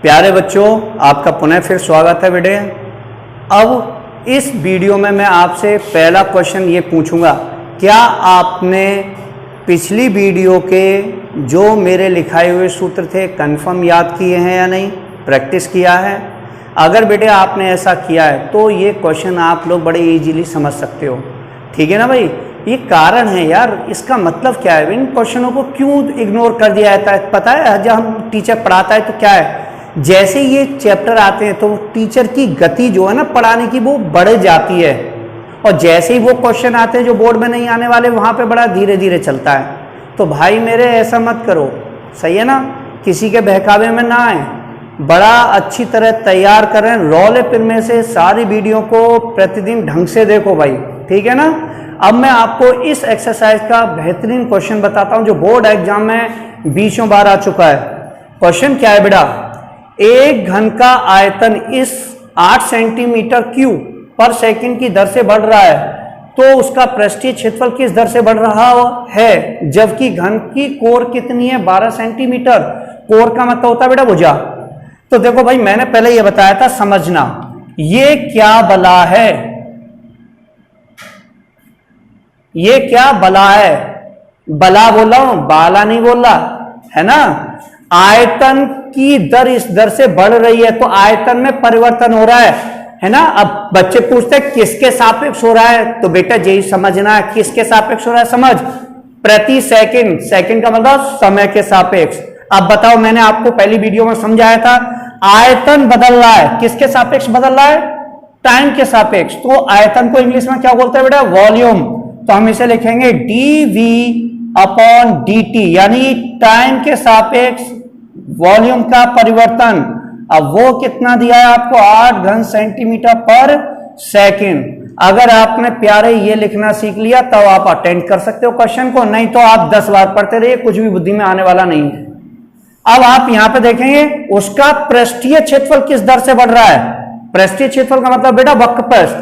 प्यारे बच्चों, आपका पुनः फिर स्वागत है बेटे। अब इस वीडियो में मैं आपसे पहला क्वेश्चन ये पूछूंगा, क्या आपने पिछली वीडियो के जो मेरे लिखाए हुए सूत्र थे कंफर्म याद किए हैं या नहीं, प्रैक्टिस किया है? अगर बेटे आपने ऐसा किया है तो ये क्वेश्चन आप लोग बड़े इजीली समझ सकते हो, ठीक है ना भाई। ये कारण है यार, इसका मतलब क्या है, इन क्वेश्चनों को क्यों इग्नोर कर दिया जाता है पता है? जब हम टीचर पढ़ाता है तो क्या है, जैसे ये चैप्टर आते हैं तो टीचर की गति जो है ना पढ़ाने की वो बढ़ जाती है, और जैसे ही वो क्वेश्चन आते हैं जो बोर्ड में नहीं आने वाले वहाँ पे बड़ा धीरे धीरे चलता है। तो भाई मेरे ऐसा मत करो, सही है ना, किसी के बहकावे में ना आए, बड़ा अच्छी तरह तैयार करें, रोले पिन में से सारी वीडियो को प्रतिदिन ढंग से देखो भाई, ठीक है ना। अब मैं आपको इस एक्सरसाइज का बेहतरीन क्वेश्चन बताता हूँ जो बोर्ड एग्जाम में 20 बार आ चुका है। क्वेश्चन क्या है बेटा, एक घन का आयतन इस 8 सेंटीमीटर क्यूब पर सेकंड की दर से बढ़ रहा है, तो उसका पृष्ठीय क्षेत्रफल किस दर से बढ़ रहा है, जबकि घन की कोर कितनी है, 12 सेंटीमीटर। कोर का मतलब होता है बेटा भुजा। तो देखो भाई, मैंने पहले ये बताया था, समझना ये क्या बला है, ये क्या बला है, बला बोल रहा हूं, बाला नहीं बोल रहा है ना। आयतन की दर इस दर से बढ़ रही है तो आयतन में परिवर्तन हो रहा है ना। अब बच्चे पूछते हैं किसके सापेक्ष हो रहा है, तो बेटा यही समझना है, किसके सापेक्ष हो रहा है, समझ, प्रति सेकंड, सेकंड का मतलब समय के सापेक्ष। अब बताओ, मैंने आपको पहली वीडियो में समझाया था, आयतन बदल रहा है, किसके सापेक्ष बदल रहा है, टाइम के सापेक्ष। तो आयतन को इंग्लिश में क्या बोलते हैं बेटा, वॉल्यूम। तो हम इसे लिखेंगे dv/dt, यानी टाइम के सापेक्ष वॉल्यूम का परिवर्तन। अब वो कितना दिया है आपको, 8 घन सेंटीमीटर पर सेकंड। अगर आपने प्यारे ये लिखना सीख लिया तब आप अटेंड कर सकते हो क्वेश्चन को, नहीं तो आप 10 बार पढ़ते रहिए, कुछ भी बुद्धि में आने वाला नहीं है। अब आप यहां पे देखेंगे उसका पृष्ठीय क्षेत्रफल किस दर से बढ़ रहा है। पृष्ठीय क्षेत्रफल का मतलब बेटा वक्रपृष्ठ।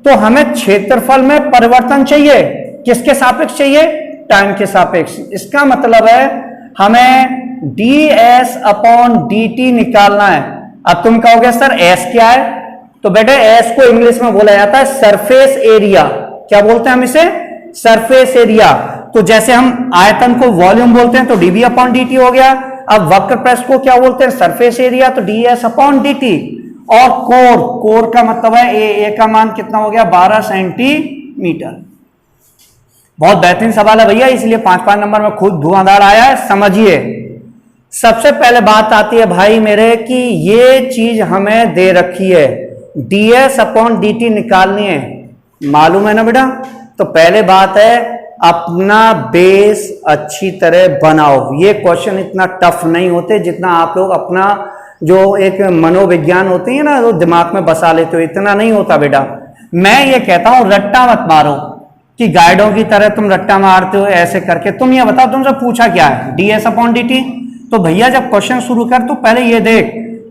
तो हमें क्षेत्रफल में परिवर्तन चाहिए, किसके सापेक्ष चाहिए, टाइम के सापेक्ष। इसका मतलब है हमें ds/dt निकालना है। अब तुम कहोगे सर s क्या है, तो बेटे s को इंग्लिश में बोला जाता है सरफेस एरिया। क्या बोलते हैं हम इसे, सरफेस एरिया। तो जैसे हम आयतन को वॉल्यूम बोलते हैं तो dv/dt हो गया। अब वक्रपृष्ठ को क्या बोलते हैं, सरफेस एरिया, तो ds/dt। और कोर, कोर का मतलब है a का मान कितना हो गया, 12 सेंटीमीटर। बहुत बेहतरीन सवाल है भैया, इसलिए 5 नंबर में खुद धुआंधार आया है, समझिए। सबसे पहले बात आती है भाई मेरे कि ये चीज हमें दे रखी है, ds/dt निकालनी है, मालूम है ना बेटा। तो पहले बात है अपना बेस अच्छी तरह बनाओ। ये क्वेश्चन इतना टफ नहीं होते जितना आप लोग अपना जो एक मनोविज्ञान होती है ना वो दिमाग में बसा लेते हो, इतना नहीं होता बेटा। मैं ये कहता हूं रट्टा मत मारो कि गाइडों की तरह तुम रट्टा मारते हो ऐसे करके। तुम ये बताओ तुमसे पूछा क्या है, ds/dt। तो भैया जब क्वेश्चन शुरू कर तो पहले ये देख,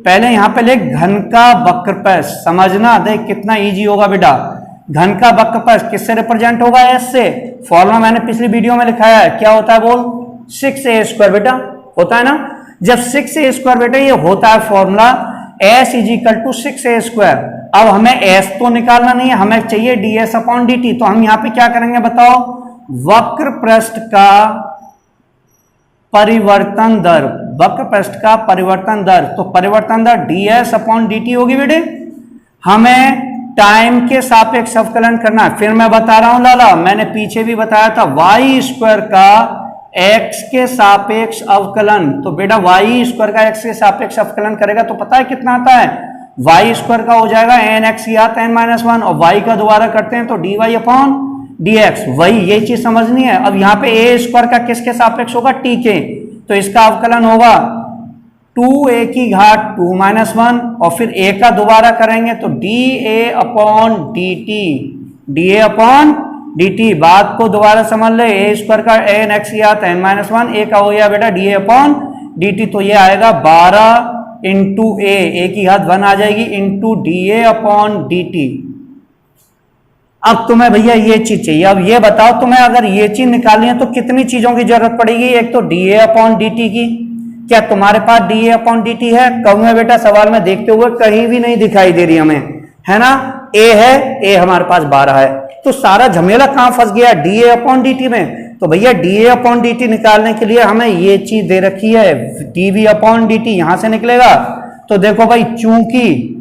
पहले यहां पे लिख घन का वक्रपृष्ठ, समझना, देख कितना इजी होगा बेटा। घन का वक्रपृष्ठ किससे रिप्रेजेंट होगा, s से। फॉर्मूला मैंने पिछली वीडियो में लिखाया है, क्या होता है बोल, 6a² बेटा, होता है ना। जब 6a² बेटा ये होता है फॉर्मूला, s = 6a²। अब हमें s तो निकालना नहीं है, हमें चाहिए ds/dt। तो हम यहाँ पे क्या करेंगे बताओ, वक्रपृष्ठ का परिवर्तन दर, वक्रपृष्ठ का परिवर्तन दर, तो परिवर्तन दर ds/dt होगी बेटे। हमें टाइम के सापेक्ष अवकलन करना है। फिर मैं बता रहा हूं लाला, मैंने पीछे भी बताया था, y² का x के सापेक्ष अवकलन। तो बेटा y² का x के सापेक्ष अवकलन करेगा तो पता है कितना आता है, y² का हो जाएगा nx यात n-1, और y का दोबारा करते हैं तो dy/dx। वही ये चीज समझनी है। अब यहाँ पे a² का किसके सापेक्ष होगा, t के, तो इसका अवकलन होगा 2a की घात 2-1, और फिर a का दोबारा करेंगे तो dA/dt। बात को दोबारा समझ ले, a² का nx यात n-1, a का हो गया बेटा dA/dt। तो ये आएगा 12 × a की घात 1 आ जाएगी इंटू dA/dt। अब तुम्हें भैया ये चीज चाहिए। अब ये बताओ तुम्हें अगर ये चीज निकालनी है तो कितनी चीजों की जरूरत पड़ेगी, एक तो dA/dt की, क्या तुम्हारे पास D A upon D T है? कहूंगा बेटा सवाल में देखते हुए कहीं भी नहीं दिखाई दे रही हमें, है ना। ए है, ए हमारे पास 12 है, तो सारा झमेला कहां फंस गया? D A upon D T में। तो भैया D A upon D T निकालने के लिए हमें ये चीज दे रखी है, D V upon D T यहां से निकलेगा। तो देखो भाई, चूंकि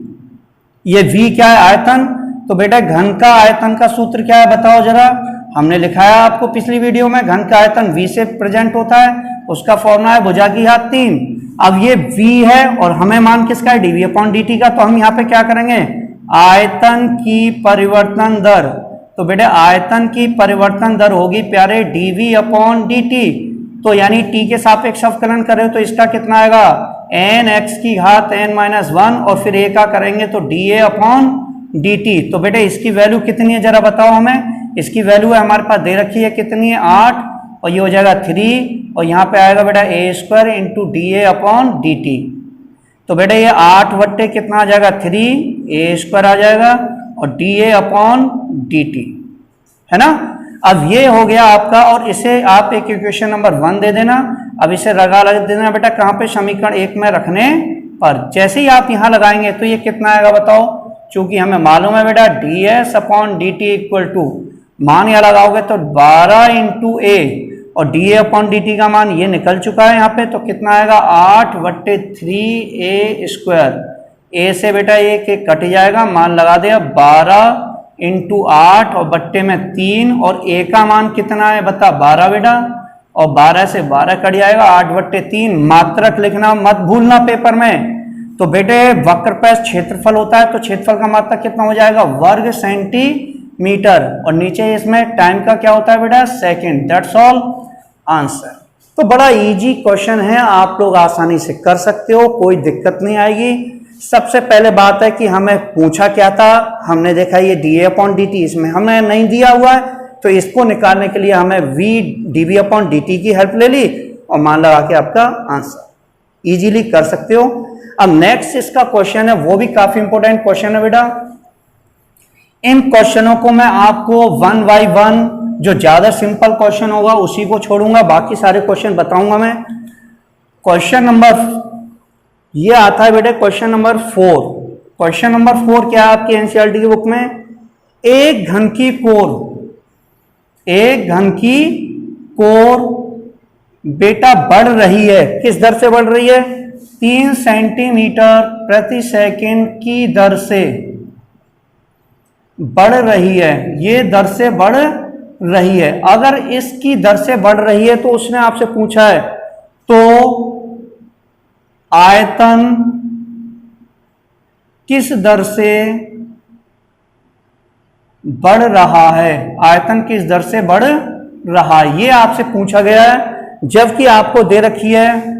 ये v क्या है? आयतन। तो बेटा घन का आयतन का सूत्र क्या है बताओ जरा? हमने लिखा है आपको पिछली वीडियो में, घन का आयतन v से प्रेजेंट होता है, उसका फॉर्मूला है भुजा की घात 3। अब ये v है और हमें मान किसका है? dv अपॉन dt का। तो हम यहाँ पे क्या करेंगे? आयतन की परिवर्तन दर। तो बेटा आयतन की परिवर्तन दर होगी प्यारे dv अपॉन dt। तो यानी t के सापेक्ष अवकलन करें तो इसका कितना आएगा? n x की घात n-1 और फिर a का करेंगे तो dA अपॉन dt। तो बेटा इसकी वैल्यू कितनी है जरा बताओ हमें? इसकी वैल्यू है हमारे पास दे रखी है, कितनी है? 8, और ये हो जाएगा 3, और यहाँ पे आएगा बेटा a² इंटू DA अपॉन dt। तो बेटा ये 8 बट्टे कितना आ जाएगा? 3 a² आ जाएगा और DA अपॉन dt, है ना। अब ये हो गया आपका, और इसे आप एक इक्वेशन नंबर 1 दे देना। अब इसे लगा देना बेटा कहाँ पे? समीकरण 1 में रखने पर। जैसे ही आप यहाँ लगाएंगे तो ये कितना आएगा बताओ? चूंकि हमें मालूम है बेटा ds upon dt equal to, मान यहाँ लगाओगे तो 12 इंटू a, और dA अपॉन dt का मान ये निकल चुका है यहाँ पे। तो कितना आएगा? 8 बट्टे 3a²। a से बेटा ये कट जाएगा, मान लगा दिया 12 इंटू 8 और बट्टे में 3, और a का मान कितना है बता? 12 बेटा, और 12 से 12 कट जाएगा, 8 बट्टे 3। मात्रक लिखना मत भूलना पेपर में। तो बेटे वक्रपैस क्षेत्रफल होता है, तो क्षेत्रफल का मात्रक कितना हो जाएगा? वर्ग सेंटीमीटर, और नीचे इसमें टाइम का क्या होता है बेटा? सेकंड। That's all answer. तो बड़ा इजी क्वेश्चन है, आप लोग आसानी से कर सकते हो, कोई दिक्कत नहीं आएगी। सबसे पहले बात है कि हमें पूछा क्या था? हमने देखा ये dA अपॉन dt इसमें हमें नहीं दिया हुआ है, तो इसको निकालने के लिए हमें v dv अपॉन dt की हेल्प ले ली और मान लगा के आपका आंसर इजीली कर सकते हो। अब नेक्स्ट इसका क्वेश्चन है, वो भी काफी इंपॉर्टेंट क्वेश्चन है बेटा। इन क्वेश्चनों को मैं आपको 1 बाय 1, जो ज्यादा सिंपल क्वेश्चन होगा उसी को छोड़ूंगा, बाकी सारे क्वेश्चन बताऊंगा मैं। क्वेश्चन नंबर ये आता है बेटे क्वेश्चन नंबर 4। क्वेश्चन नंबर 4 क्या है आपकी एनसीईआरटी की बुक में? एक घन की कोर बेटा बढ़ रही है, किस दर से बढ़ रही है? 3 सेंटीमीटर प्रति सेकंड की दर से बढ़ रही है। ये दर से बढ़ रही है। अगर इसकी दर से बढ़ रही है तो उसने आपसे पूछा है तो आयतन किस दर से बढ़ रहा है? आयतन किस दर से बढ़ रहा है, ये आपसे पूछा गया है। जबकि आपको दे रखी है,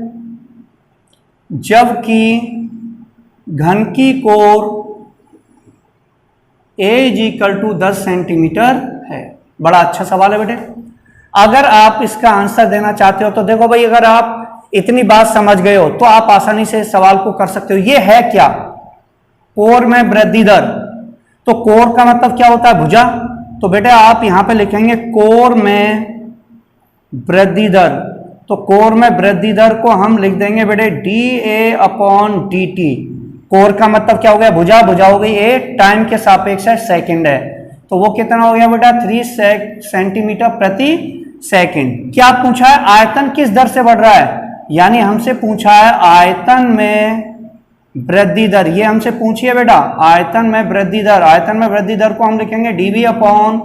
जबकि घन की कोर a = 10 सेंटीमीटर है। बड़ा अच्छा सवाल है बेटे। अगर आप इसका आंसर देना चाहते हो तो देखो भाई, अगर आप इतनी बात समझ गए हो तो आप आसानी से इस सवाल को कर सकते हो। ये है क्या? कोर में वृद्धि दर। तो कोर का मतलब क्या होता है? भुजा। तो बेटे आप यहां पे लिखेंगे कोर में वृद्धि दर। तो कोर में वृद्धि दर को हम लिख देंगे बेटे dA अपॉन dt। कोर का मतलब क्या हो गया? भुजा। भुजा हो गई a, टाइम के सापेक्ष है, सेकंड है, तो वो कितना हो गया बेटा? 3 सेंटीमीटर प्रति सेकंड। क्या पूछा है? आयतन किस दर से बढ़ रहा है, यानी हमसे पूछा है आयतन में वृद्धि दर। ये हमसे पूछी है बेटा आयतन में वृद्धि दर। आयतन में वृद्धि दर को हम लिखेंगे dV अपॉन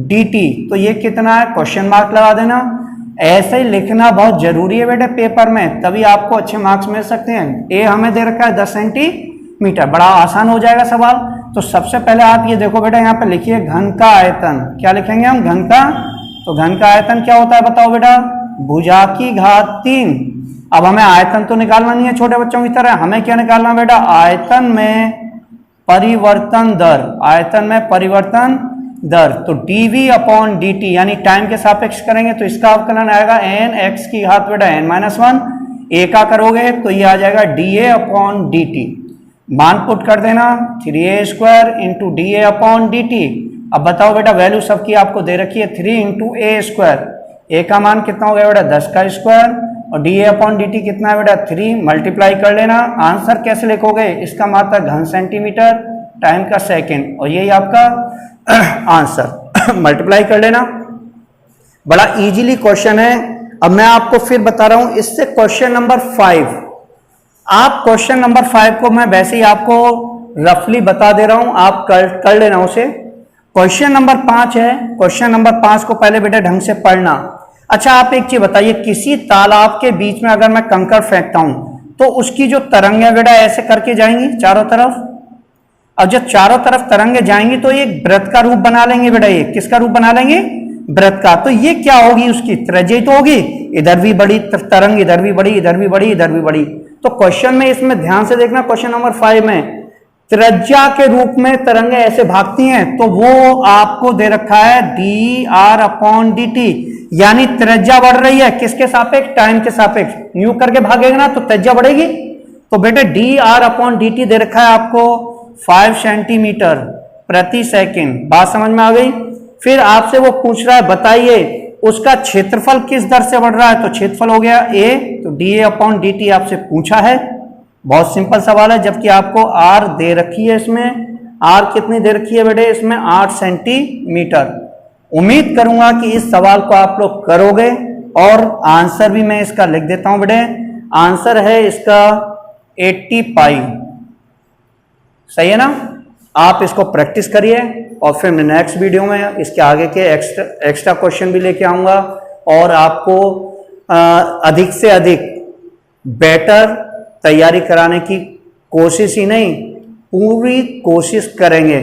dt। तो ये कितना है? क्वेश्चन मार्क लगा देना। ऐसे ही लिखना बहुत जरूरी है बेटे पेपर में, तभी आपको अच्छे मार्क्स मिल सकते हैं। ए हमें दे रखा है 10 सेंटीमीटर, बड़ा आसान हो जाएगा सवाल। तो सबसे पहले आप ये देखो बेटा, यहाँ पे लिखिए घन का आयतन। क्या लिखेंगे हम? घन का। तो घन का आयतन क्या होता है बताओ बेटा? भुजा की घात 3। अब हमें आयतन तो निकालना नहीं है छोटे बच्चों की तरह, हमें क्या निकालना बेटा? आयतन में परिवर्तन दर। आयतन में परिवर्तन दर। तो dV अपॉन dt, यानी टाइम के सापेक्ष करेंगे तो इसका अवकलन आएगा n(x) की घात बेटा n-1। a का करोगे तो ये आ जाएगा dA अपॉन dt। मान पुट कर देना 3a² इंटू dA अपॉन dt। अब बताओ बेटा, वैल्यू सबकी आपको दे रखी है 3 इंटू a²। a का मान कितना हो गया बेटा? 10 का स्क्वायर और D A upon D T कितना है बेटा 3, मल्टीप्लाई कर लेना। आंसर कैसे लिखोगे, इसका मात्रा घन सेंटीमीटर, टाइम का सेकंड, और यही आपका आंसर मल्टीप्लाई कर लेना। बड़ा इजीली क्वेश्चन है। अब मैं आपको फिर बता रहा हूं इससे क्वेश्चन नंबर 5। आप क्वेश्चन नंबर 5 को मैं वैसे ही आपको रफली बता दे रहा हूं, आप कर लेना उसे। क्वेश्चन नंबर 5 है। क्वेश्चन नंबर 5 को पहले बेटा ढंग से पढ़ना। अच्छा आप एक चीज बताइए, किसी तालाब के बीच में अगर मैं कंकड़ फेंकता हूं तो उसकी जो तरंगें बेटा ऐसे करके जाएंगी चारों तरफ। अब जब चारों तरफ तरंगे जाएंगी तो ये वृत्त का रूप बना लेंगे बेटा। ये किसका रूप बना लेंगे, वृत्त का। तो ये क्या होगी, उसकी त्रिज्या तो होगी, इधर भी बड़ी तरंग, इधर भी बड़ी, इधर भी बड़ी, इधर भी बड़ी। तो क्वेश्चन में इसमें ध्यान से देखना, क्वेश्चन नंबर 5 में त्रिज्या के रूप में तरंगे ऐसे भागती हैं, तो वो आपको दे रखा है D R upon D T, यानी त्रिज्या बढ़ रही है किसके सापेक्ष, टाइम के सापेक्ष। न्यू करके भागेगा ना तो त्रिज्या बढ़ेगी। तो बेटे D R upon D T दे रखा है आपको 5 सेंटीमीटर प्रति सेकंड। बात समझ में आ गई। फिर आपसे वो पूछ रहा है बताइए उसका क्षेत्रफल किस दर से बढ़ रहा है, तो क्षेत्रफल हो गया ए, तो D A upon D T आपसे पूछा है। बहुत सिंपल सवाल है, जबकि आपको आर दे रखी है। इसमें आर कितनी दे रखी है बेटे, इसमें 8 सेंटीमीटर। उम्मीद करूंगा कि इस सवाल को आप लोग करोगे, और आंसर भी मैं इसका लिख देता हूं बेटे। आंसर है इसका 80 पाई। सही है ना। आप इसको प्रैक्टिस करिए, और फिर मैं नेक्स्ट वीडियो में इसके आगे के एक्स्ट्रा क्वेश्चन भी लेके आऊंगा, और आपको अधिक से अधिक बेटर तैयारी कराने की कोशिश ही नहीं, पूरी कोशिश करेंगे।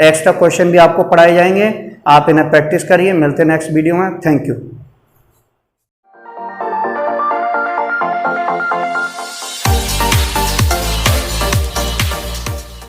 एक्स्ट्रा क्वेश्चन भी आपको पढ़ाए जाएंगे, आप इन्हें प्रैक्टिस करिए। मिलते हैं नेक्स्ट वीडियो में। Thank you.